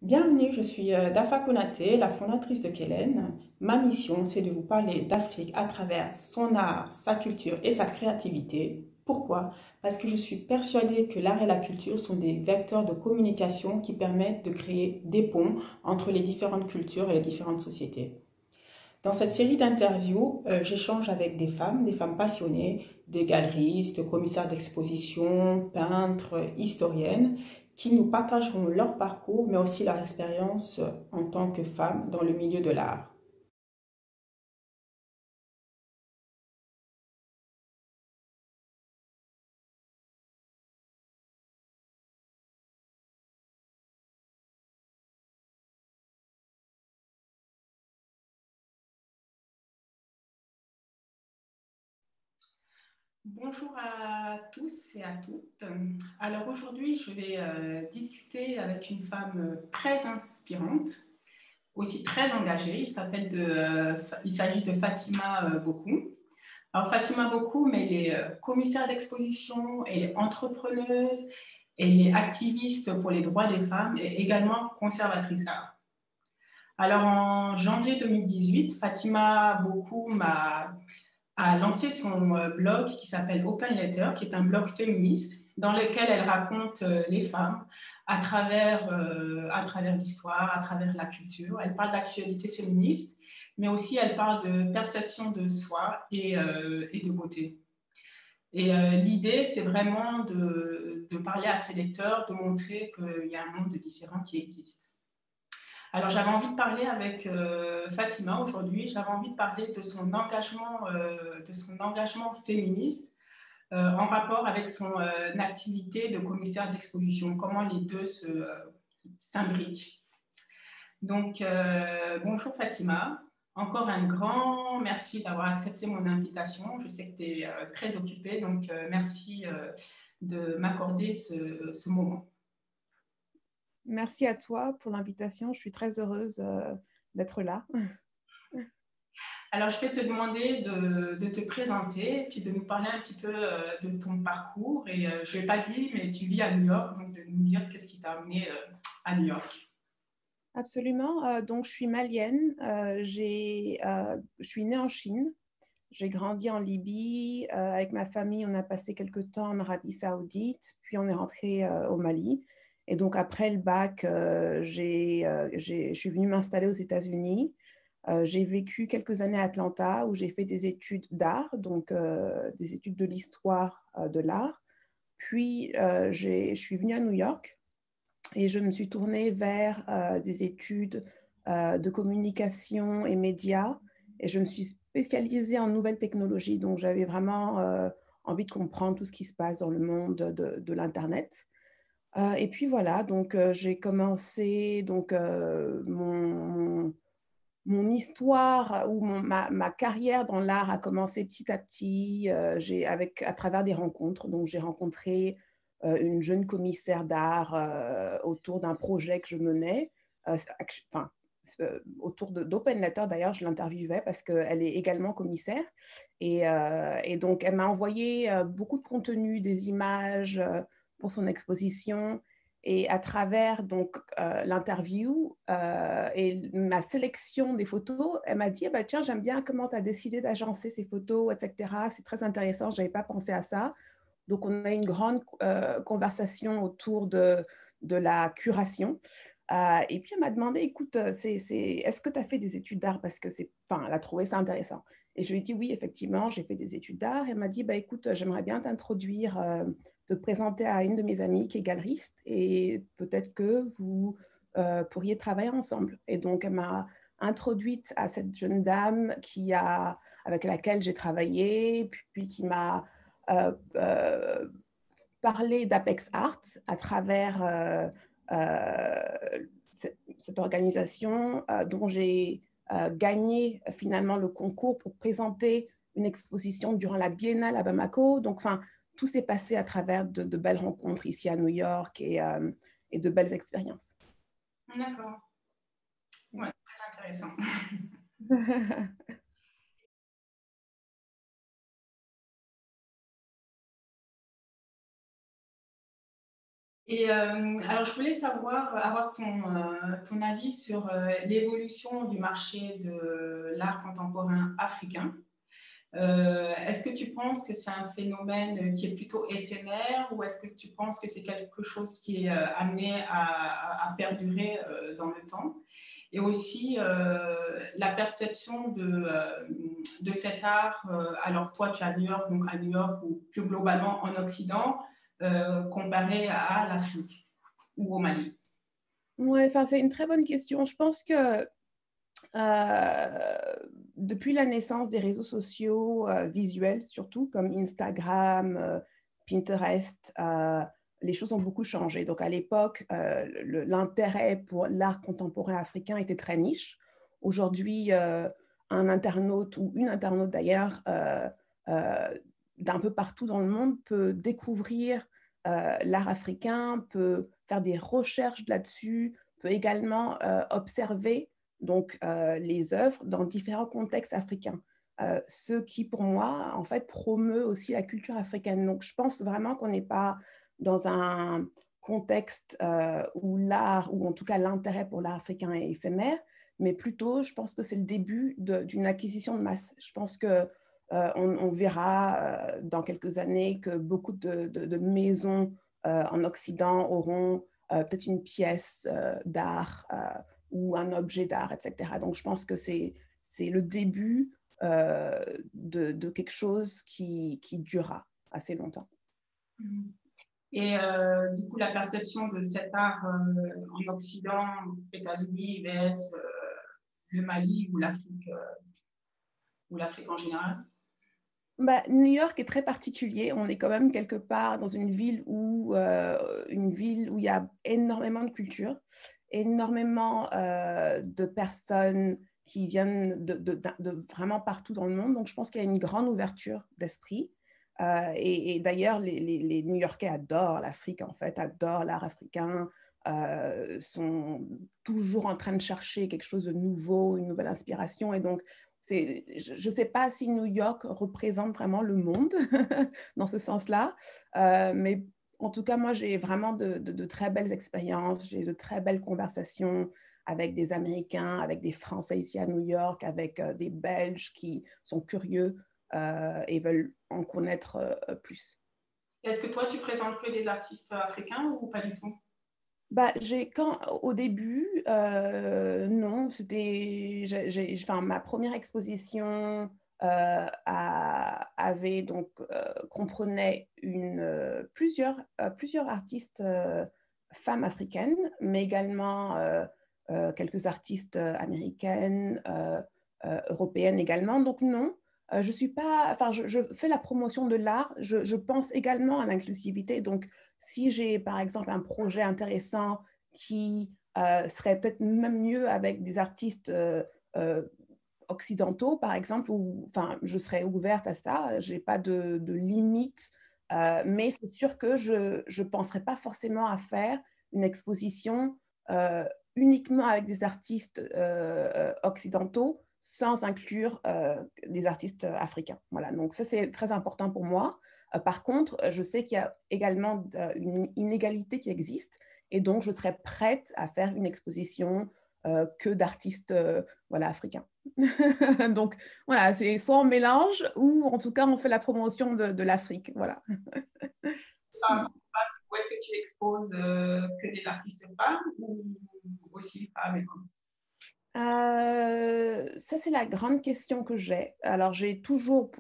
Bienvenue, je suis Dafa Konaté, la fondatrice de Kellen. Ma mission, c'est de vous parler d'Afrique à travers son art, sa culture et sa créativité. Pourquoi? Parce que je suis persuadée que l'art et la culture sont des vecteurs de communication qui permettent de créer des ponts entre les différentes cultures et les différentes sociétés. Dans cette série d'interviews, j'échange avec des femmes passionnées, des galeristes, commissaires d'exposition, peintres, historiennes, qui nous partageront leur parcours, mais aussi leur expérience en tant que femmes dans le milieu de l'art. Bonjour à tous et à toutes. Alors aujourd'hui, je vais discuter avec une femme très inspirante, aussi très engagée. Il s'agit de Fatima Bokou. Alors Fatima Bokou, mais elle est commissaire d'exposition, elle est entrepreneuse, elle est activiste pour les droits des femmes et également conservatrice d'art. Alors en janvier 2018, Fatima Bokou a lancé son blog qui s'appelle Open Letter, qui est un blog féministe dans lequel elle raconte les femmes à travers l'histoire, à travers la culture. Elle parle d'actualité féministe, mais aussi elle parle de perception de soi et de beauté. Et l'idée, c'est vraiment de parler à ses lecteurs, de montrer qu'il y a un monde de différents qui existe. Alors, j'avais envie de parler avec Fatima aujourd'hui. J'avais envie de parler de son engagement féministe en rapport avec son activité de commissaire d'exposition. Comment les deux s'imbriquent. Donc, bonjour Fatima. Encore un grand merci d'avoir accepté mon invitation. Je sais que tu es très occupée, donc merci de m'accorder ce moment. Merci à toi pour l'invitation. Je suis très heureuse d'être là. Alors, je vais te demander de te présenter, puis de nous parler un petit peu de ton parcours. Et je ne l'ai pas dit, mais tu vis à New York, donc de nous dire qu'est-ce qui t'a amené à New York. Absolument. Donc, je suis malienne. Je suis née en Chine. J'ai grandi en Libye. Avec ma famille, on a passé quelques temps en Arabie Saoudite, puis on est rentré au Mali. Et donc, après le bac, je suis venue m'installer aux États-Unis. J'ai vécu quelques années à Atlanta où j'ai fait des études d'art, donc des études de l'histoire de l'art. Puis, je suis venue à New York et je me suis tournée vers des études de communication et médias. Et je me suis spécialisée en nouvelles technologies. Donc, j'avais vraiment envie de comprendre tout ce qui se passe dans le monde de l'Internet. Et puis voilà, donc j'ai commencé donc, mon histoire ou ma carrière dans l'art a commencé petit à petit à travers des rencontres. Donc, j'ai rencontré une jeune commissaire d'art autour d'un projet que je menais, enfin, autour d'Open Letter. D'ailleurs, je l'interviewais parce qu'elle est également commissaire. Et donc, elle m'a envoyé beaucoup de contenu, des images pour son exposition. Et à travers donc l'interview et ma sélection des photos, elle m'a dit, bah, tiens, j'aime bien comment tu as décidé d'agencer ces photos, etc. C'est très intéressant, je n'avais pas pensé à ça. Donc, on a eu une grande conversation autour de la curation. Et puis, elle m'a demandé, écoute, est-ce que tu as fait des études d'art? Parce que elle a trouvé ça intéressant. Et je lui ai dit, oui, effectivement, j'ai fait des études d'art. Elle m'a dit, bah, écoute, j'aimerais bien t'introduire, te présenter à une de mes amies qui est galeriste et peut-être que vous pourriez travailler ensemble. Et donc, elle m'a introduite à cette jeune dame avec laquelle j'ai travaillé, puis qui m'a euh, parler d'Apex Art à travers cette organisation dont j'ai gagné finalement le concours pour présenter une exposition durant la Biennale à Bamako. Donc, enfin, tout s'est passé à travers de belles rencontres ici à New York et de belles expériences. D'accord. Ouais, très intéressant. Et alors, je voulais avoir ton avis sur l'évolution du marché de l'art contemporain africain. Est-ce que tu penses que c'est un phénomène qui est plutôt éphémère ou est-ce que tu penses que c'est quelque chose qui est amené à perdurer dans le temps? Et aussi la perception de cet art, alors toi tu es à New York, donc à New York ou plus globalement en Occident, comparé à l'Afrique ou au Mali. Ouais, enfin, c'est une très bonne question. Je pense que depuis la naissance des réseaux sociaux visuels, surtout comme Instagram, Pinterest, les choses ont beaucoup changé. Donc à l'époque, l'intérêt pour l'art contemporain africain était très niche. Aujourd'hui, un internaute ou une internaute d'ailleurs, d'un peu partout dans le monde peut découvrir l'art africain, peut faire des recherches là-dessus, peut également observer donc les œuvres dans différents contextes africains. Ce qui, pour moi, en fait, promeut aussi la culture africaine. Donc, je pense vraiment qu'on n'est pas dans un contexte où l'art, ou en tout cas l'intérêt pour l'art africain est éphémère, mais plutôt, je pense que c'est le début d'une acquisition de masse. Je pense que on verra dans quelques années que beaucoup de maisons en Occident auront peut-être une pièce d'art ou un objet d'art, etc. Donc, je pense que c'est le début de quelque chose qui durera assez longtemps. Et du coup, la perception de cet art en Occident, États-Unis, vs le Mali ou l'Afrique en général? Bah, New York est très particulier. On est quand même quelque part dans une ville où il y a énormément de culture, énormément de personnes qui viennent de vraiment partout dans le monde. Donc, je pense qu'il y a une grande ouverture d'esprit. Et d'ailleurs, les New-Yorkais adorent l'Afrique, en fait, adorent l'art africain, sont toujours en train de chercher quelque chose de nouveau, une nouvelle inspiration. Et donc, je ne sais pas si New York représente vraiment le monde dans ce sens-là, mais en tout cas, moi, j'ai vraiment de très belles expériences, j'ai de très belles conversations avec des Américains, avec des Français ici à New York, avec des Belges qui sont curieux et veulent en connaître plus. Est-ce que toi, tu présentes que des artistes africains ou pas du tout? Bah, au début, non, enfin, ma première exposition avait donc comprenait plusieurs artistes femmes africaines, mais également quelques artistes américaines, européennes également. Donc non, je suis pas, enfin, je fais la promotion de l'art. Je pense également à l'inclusivité. Donc si j'ai par exemple un projet intéressant qui serait peut-être même mieux avec des artistes occidentaux, par exemple, enfin, je serais ouverte à ça, je n'ai pas de limite, mais c'est sûr que je ne penserais pas forcément à faire une exposition uniquement avec des artistes occidentaux sans inclure des artistes africains. Voilà, donc ça c'est très important pour moi. Par contre, je sais qu'il y a également une inégalité qui existe et donc je serais prête à faire une exposition que d'artistes voilà, africains. Donc voilà, c'est soit on mélange ou en tout cas on fait la promotion de l'Afrique. Voilà. Ou est-ce que tu exposes que des artistes femmes ou aussi femmes et hommes? Ça, c'est la grande question que j'ai. Alors, j'ai toujours,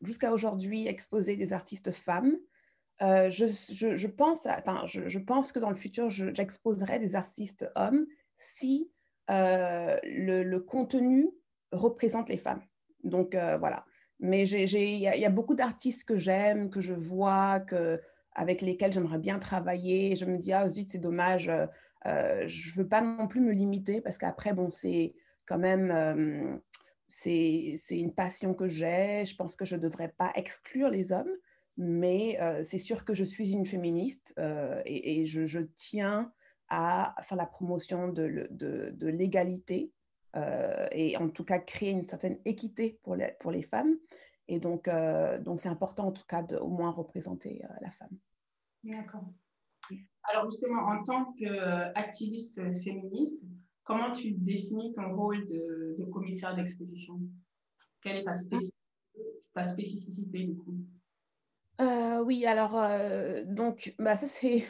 jusqu'à aujourd'hui, exposé des artistes femmes. Je pense que dans le futur, j'exposerai des artistes hommes si le contenu représente les femmes. Donc, voilà. Mais il y a beaucoup d'artistes que j'aime, que je vois, avec lesquels j'aimerais bien travailler. Et je me dis, ah, zut, c'est dommage. Je ne veux pas non plus me limiter parce qu'après, bon, c'est quand même... c'est une passion que j'ai. Je pense que je ne devrais pas exclure les hommes, mais c'est sûr que je suis une féministe et je tiens à faire la promotion de l'égalité et en tout cas créer une certaine équité pour les femmes. Et donc c'est important en tout cas de au moins représenter la femme. D'accord. Alors justement, en tant qu'activiste féministe, comment tu définis ton rôle de commissaire d'exposition? Quelle est ta spécificité du coup? Oui, alors, donc, bah, ça, c'est,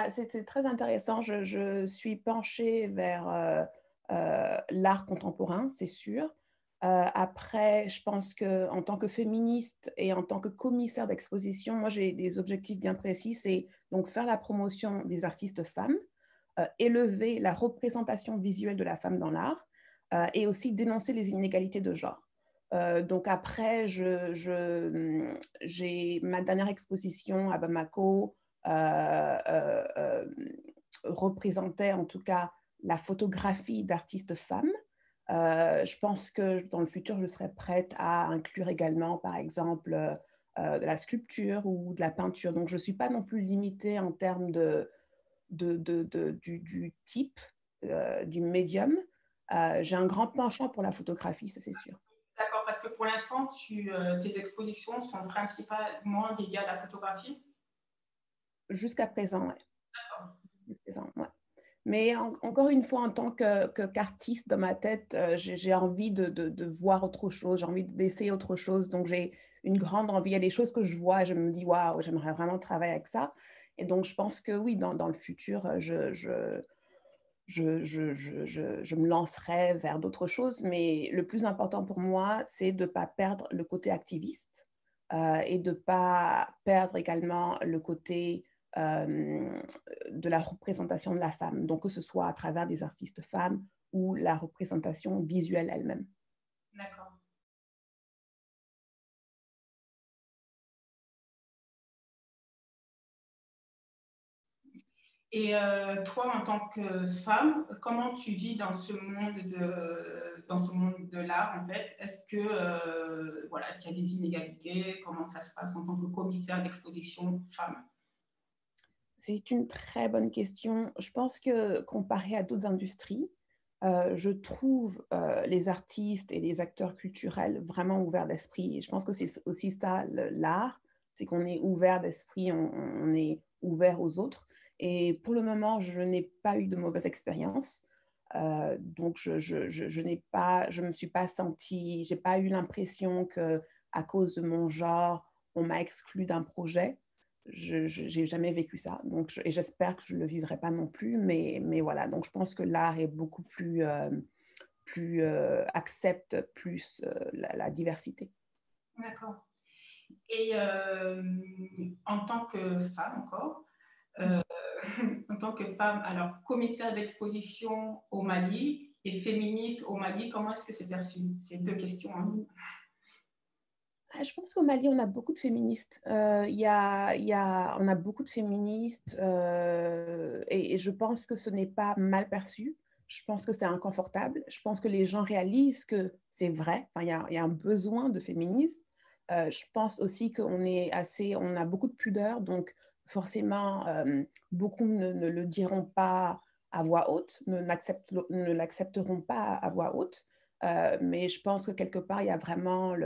c'est très intéressant. Je suis penchée vers l'art contemporain, c'est sûr. Après, je pense qu'en tant que féministe et en tant que commissaire d'exposition, moi, j'ai des objectifs bien précis. C'est donc faire la promotion des artistes femmes, élever la représentation visuelle de la femme dans l'art et aussi dénoncer les inégalités de genre. Donc après, j'ai ma dernière exposition à Bamako représentait en tout cas la photographie d'artistes femmes. Je pense que dans le futur, je serai prête à inclure également, par exemple, de la sculpture ou de la peinture. Donc, je ne suis pas non plus limitée en termes du type, du médium. J'ai un grand penchant pour la photographie, ça c'est sûr. D'accord, parce que pour l'instant, tes expositions sont principalement dédiées à la photographie. Jusqu'à présent, ouais. Mais encore une fois, en tant qu'artiste dans ma tête, j'ai envie de voir autre chose, j'ai envie d'essayer autre chose. Donc, j'ai une grande envie. Il y a des choses que je vois et je me dis, waouh, j'aimerais vraiment travailler avec ça. Et donc, je pense que oui, dans le futur, je me lancerai vers d'autres choses. Mais le plus important pour moi, c'est de ne pas perdre le côté activiste et de ne pas perdre également le côté de la représentation de la femme, donc que ce soit à travers des artistes femmes ou la représentation visuelle elle-même. D'accord. Et toi, en tant que femme, comment tu vis dans ce monde de l'art, en fait? Est-ce que, voilà, est-ce qu'il y a des inégalités? Comment ça se passe en tant que commissaire d'exposition femme? C'est une très bonne question. Je pense que comparé à d'autres industries, je trouve les artistes et les acteurs culturels vraiment ouverts d'esprit. Je pense que c'est aussi ça, l'art, c'est qu'on est ouvert d'esprit, on est ouvert aux autres. Et pour le moment, je n'ai pas eu de mauvaise expérience. Donc, je me suis pas sentie, j'ai pas eu l'impression que à cause de mon genre, on m'a exclu d'un projet. Je n'ai jamais vécu ça. Donc, et j'espère que je ne le vivrai pas non plus. Mais voilà, donc je pense que l'art est beaucoup plus accepte plus la diversité. D'accord. Et en tant que femme encore, euh, en tant que femme, alors commissaire d'exposition au Mali et féministe au Mali, comment est-ce que c'est perçu? C'est deux questions en une. Je pense qu'au Mali, on a beaucoup de féministes. On a beaucoup de féministes et je pense que ce n'est pas mal perçu. Je pense que c'est inconfortable. Je pense que les gens réalisent que c'est vrai. Enfin, il y a un besoin de féministes. Je pense aussi on a beaucoup de pudeur, donc forcément, beaucoup ne le diront pas à voix haute, ne l'accepteront pas à voix haute. Mais je pense que quelque part, il y a vraiment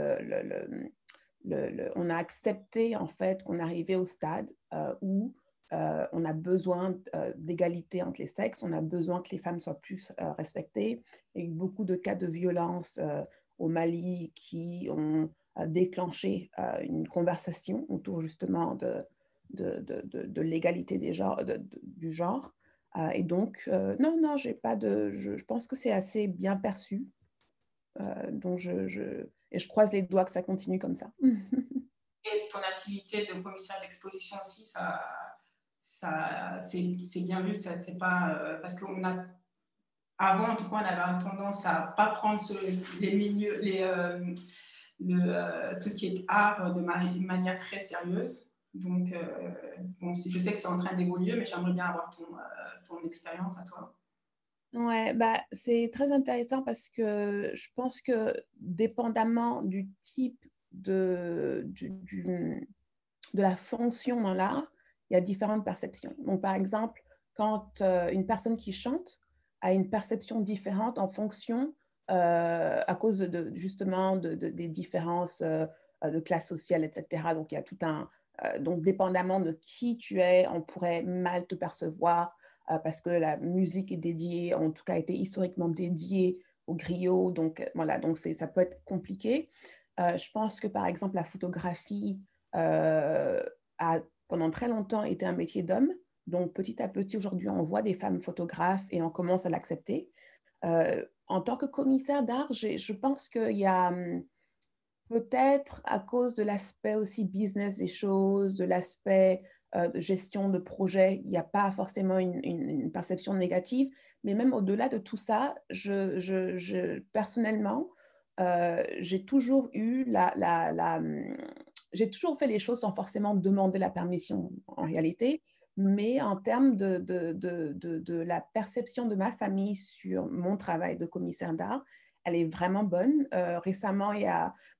on a accepté en fait qu'on arrivait au stade où on a besoin d'égalité entre les sexes, on a besoin que les femmes soient plus respectées. Il y a eu beaucoup de cas de violence au Mali qui ont déclenché une conversation autour justement de l'égalité du genre. Et donc, non, j'ai pas je pense que c'est assez bien perçu. Donc, et je croise les doigts que ça continue comme ça. Et ton activité de commissaire d'exposition aussi, c'est bien vu, c'est pas parce qu'on a avant en tout cas on avait tendance à pas prendre les milieux, tout ce qui est art de manière très sérieuse. Donc bon, je sais que c'est en train d'évoluer, mais j'aimerais bien avoir ton expérience à toi. Ouais, bah, c'est très intéressant parce que je pense que dépendamment du type de la fonction dans l'art, il y a différentes perceptions. Donc, par exemple, quand une personne qui chante a une perception différente en fonction, à cause justement des différences de classe sociale, etc. Donc, il y a tout Donc, dépendamment de qui tu es, on pourrait mal te percevoir parce que la musique est dédiée, en tout cas, a été historiquement dédiée au griot. Donc, voilà, donc ça peut être compliqué. Je pense que, par exemple, la photographie a pendant très longtemps été un métier d'homme. Donc, petit à petit, aujourd'hui, on voit des femmes photographes et on commence à l'accepter. En tant que commissaire d'art, je pense qu'il y a peut-être à cause de l'aspect aussi business des choses, de l'aspect de gestion de projet, il n'y a pas forcément une perception négative. Mais même au-delà de tout ça, personnellement, j'ai toujours eu j'ai toujours fait les choses sans forcément demander la permission en réalité. Mais en termes de la perception de ma famille sur mon travail de commissaire d'art, elle est vraiment bonne. Récemment,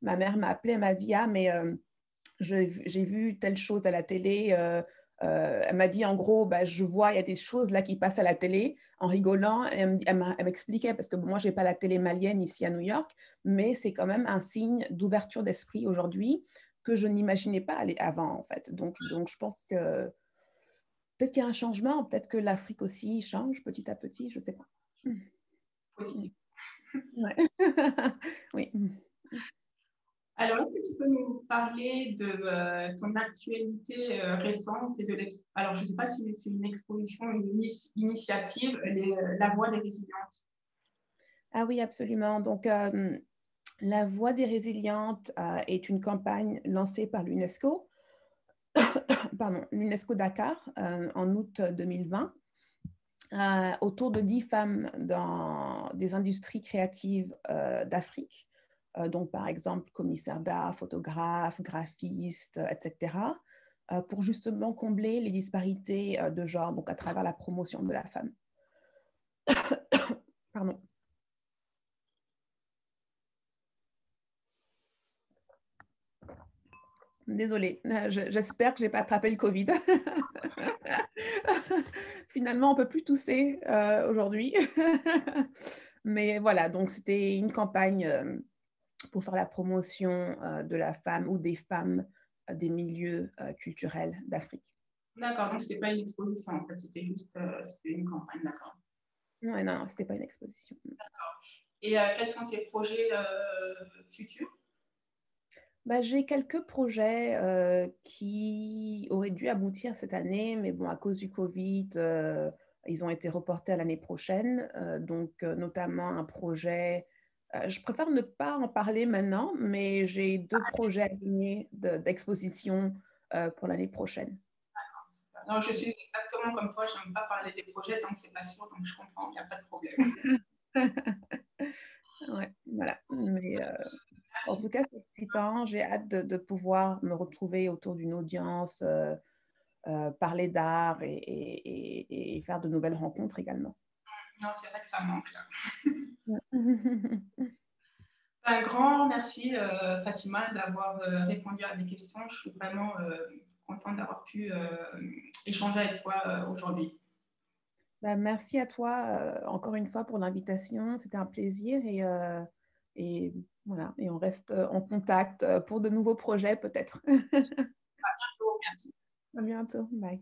ma mère m'a appelée, elle m'a dit, ah, mais j'ai vu telle chose à la télé. Elle m'a dit, en gros, bah, je vois, il y a des choses là qui passent à la télé en rigolant. Et elle m'expliquait, parce que moi, je n'ai pas la télé malienne ici à New York, mais c'est quand même un signe d'ouverture d'esprit aujourd'hui que je n'imaginais pas aller avant, en fait. Donc, je pense que peut-être qu'il y a un changement, peut-être que l'Afrique aussi change petit à petit, je ne sais pas. Positif. Ouais. Oui. Alors, est-ce que tu peux nous parler de ton actualité récente et alors, je ne sais pas si c'est une exposition, une initiative, La Voix des Résilientes. Ah oui, absolument. Donc, La Voix des Résilientes est une campagne lancée par l'UNESCO, pardon, l'UNESCO Dakar en août 2020, autour de 10 femmes dans des industries créatives d'Afrique. Donc, par exemple, commissaire d'art, photographe, graphiste, etc., pour justement combler les disparités de genre, donc à travers la promotion de la femme. Pardon. Désolée, j'espère que je n'ai pas attrapé le Covid. Finalement, on ne peut plus tousser aujourd'hui. Mais voilà, donc c'était une campagne pour faire la promotion de la femme ou des femmes des milieux culturels d'Afrique. D'accord, donc ce n'était pas une exposition, en fait, c'était juste c'était une campagne, d'accord. Non, non, ce n'était pas une exposition. D'accord. Et quels sont tes projets futurs? Bah, j'ai quelques projets qui auraient dû aboutir cette année, mais bon, à cause du Covid, ils ont été reportés à l'année prochaine. Donc, notamment un projet, je préfère ne pas en parler maintenant, mais j'ai 2 projets alignés d'exposition pour l'année prochaine. Non, je suis exactement comme toi, je n'aime pas parler des projets tant que ce n'est pas sûr, donc je comprends, il n'y a pas de problème. Ouais, voilà. Mais en tout cas, c'est excitant. J'ai hâte de pouvoir me retrouver autour d'une audience, parler d'art et faire de nouvelles rencontres également. Non, c'est vrai que ça manque là. Un grand merci Fatima d'avoir répondu à mes questions. Je suis vraiment contente d'avoir pu échanger avec toi aujourd'hui. Bah, merci à toi encore une fois pour l'invitation. C'était un plaisir et voilà. Et on reste en contact pour de nouveaux projets peut-être. À bientôt, merci. À bientôt. Bye.